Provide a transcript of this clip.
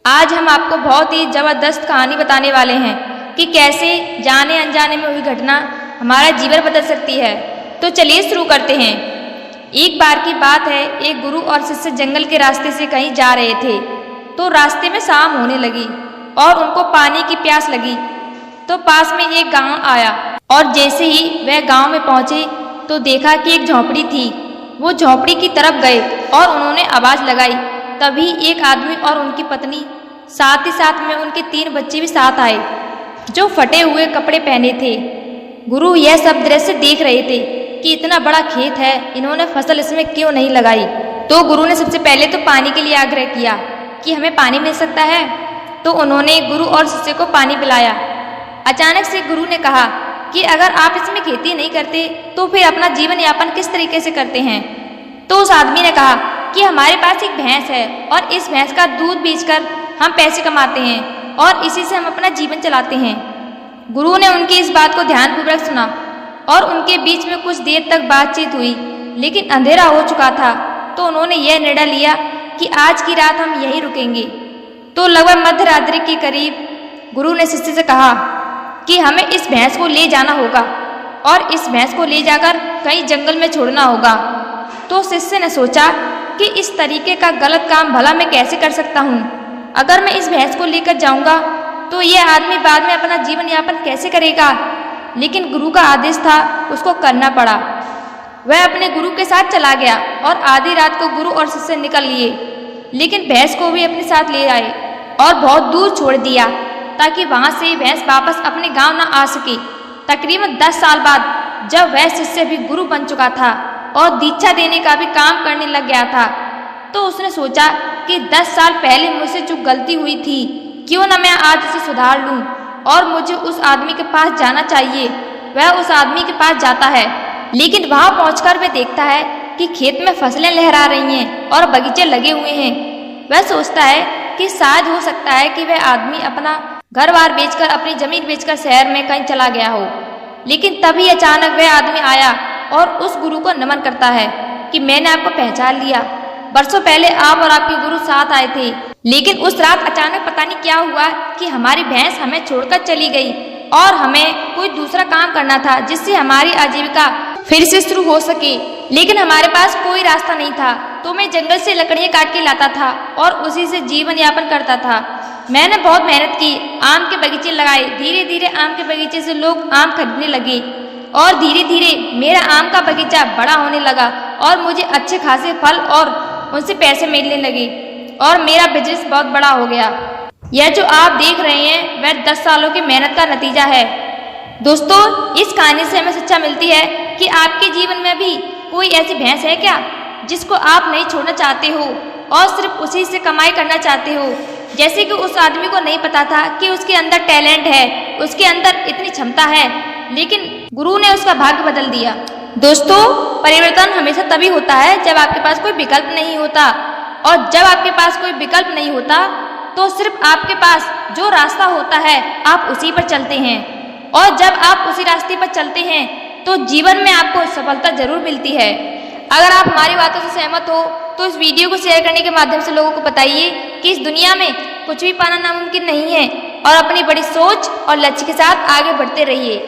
आज हम आपको बहुत ही जबरदस्त कहानी बताने वाले हैं कि कैसे जाने अनजाने में हुई घटना हमारा जीवन बदल सकती है। तो चलिए शुरू करते हैं। एक बार की बात है, एक गुरु और शिष्य जंगल के रास्ते से कहीं जा रहे थे। तो रास्ते में शाम होने लगी और उनको पानी की प्यास लगी। तो पास में एक गांव आया और जैसे ही वह गांव में पहुंचे तो देखा कि एक झोंपड़ी थी। वो झोंपड़ी की तरफ गए और उन्होंने आवाज लगाई। तभी एक आदमी और उनकी पत्नी, साथ ही साथ में उनके 3 बच्चे भी साथ आए, जो फटे हुए कपड़े पहने थे। गुरु यह सब दृश्य देख रहे थे कि इतना बड़ा खेत है, इन्होंने फसल इसमें क्यों नहीं लगाई। तो गुरु ने सबसे पहले तो पानी के लिए आग्रह किया कि हमें पानी मिल सकता है। तो उन्होंने गुरु और शिष्य को पानी पिलाया। अचानक से गुरु ने कहा कि अगर आप इसमें खेती नहीं करते तो फिर अपना जीवन यापन किस तरीके से करते हैं। तो उस आदमी ने कहा कि हमारे पास एक भैंस है और इस भैंस का दूध बेचकर हम पैसे कमाते हैं और इसी से हम अपना जीवन चलाते हैं। गुरु ने उनकी इस बात को ध्यानपूर्वक सुना और उनके बीच में कुछ देर तक बातचीत हुई, लेकिन अंधेरा हो चुका था। तो उन्होंने यह निर्णय लिया कि आज की रात हम यहीं रुकेंगे। तो लगभग मध्य रात्रि के करीब गुरु ने शिष्य से कहा कि हमें इस भैंस को ले जाना होगा और इस भैंस को ले जाकर कहीं जंगल में छोड़ना होगा। तो शिष्य ने सोचा कि इस तरीके का गलत काम भला मैं कैसे कर सकता हूँ। अगर मैं इस भैंस को लेकर जाऊंगा तो यह आदमी बाद में अपना जीवन यापन कैसे करेगा। लेकिन गुरु का आदेश था, उसको करना पड़ा। वह अपने गुरु के साथ चला गया और आधी रात को गुरु और शिष्य निकल लिए, लेकिन भैंस को भी अपने साथ ले आए और बहुत दूर छोड़ दिया ताकि वहां से भैंस वापस अपने गांव न आ सके। तकरीबन 10 साल बाद जब वह शिष्य भी गुरु बन चुका था और दीक्षा देने का भी काम करने लग गया था, तो उसने सोचा कि 10 साल पहले मुझसे जो गलती हुई थी, क्यों न मैं आज उसे सुधार लूं और मुझे उस आदमी के पास जाना चाहिए। वह उस आदमी के पास जाता है, लेकिन वहां पहुंचकर वह देखता है कि खेत में फसलें लहरा रही हैं और बगीचे लगे हुए हैं। वह सोचता है कि शायद हो सकता है कि वह आदमी अपना घर बार बेचकर, अपनी जमीन बेचकर शहर में कहीं चला गया हो। लेकिन तभी अचानक वह आदमी आया और उस गुरु को नमन करता है कि मैंने आपको पहचान लिया। बरसों पहले आप और आपके गुरु साथ आए थे, लेकिन उस रात अचानक पता नहीं क्या हुआ कि हमारी भैंस हमें छोड़कर चली गई और हमें कोई दूसरा काम करना था जिससे हमारी आजीविका फिर से शुरू हो सके। लेकिन हमारे पास कोई रास्ता नहीं था, तो मैं जंगल से लकड़ियां काट के लाता था और उसी से जीवन यापन करता था। मैंने बहुत मेहनत की, आम के बगीचे लगाए। धीरे धीरे आम के बगीचे से लोग आम खरीदने लगे और धीरे धीरे मेरा आम का बगीचा बड़ा होने लगा और मुझे अच्छे खासे फल और उनसे पैसे मिलने लगे और मेरा बिजनेस बहुत बड़ा हो गया। यह जो आप देख रहे हैं वह 10 सालों की मेहनत का नतीजा है। दोस्तों, इस कहानी से हमें शिक्षा मिलती है कि आपके जीवन में भी कोई ऐसी भैंस है क्या जिसको आप नहीं छोड़ना चाहते हो और सिर्फ उसी से कमाई करना चाहते हो। जैसे कि उस आदमी को नहीं पता था कि उसके अंदर टैलेंट है, उसके अंदर इतनी क्षमता है, लेकिन गुरु ने उसका भाग्य बदल दिया। दोस्तों, परिवर्तन हमेशा तभी होता है जब आपके पास कोई विकल्प नहीं होता, और जब आपके पास कोई विकल्प नहीं होता तो सिर्फ आपके पास जो रास्ता होता है आप उसी पर चलते हैं, और जब आप उसी रास्ते पर चलते हैं तो जीवन में आपको सफलता जरूर मिलती है। अगर आप हमारी बातों से सहमत हो तो इस वीडियो को शेयर करने के माध्यम से लोगों को बताइए कि इस दुनिया में कुछ भी पाना नामुमकिन नहीं है, और अपनी बड़ी सोच और लक्ष्य के साथ आगे बढ़ते रहिए।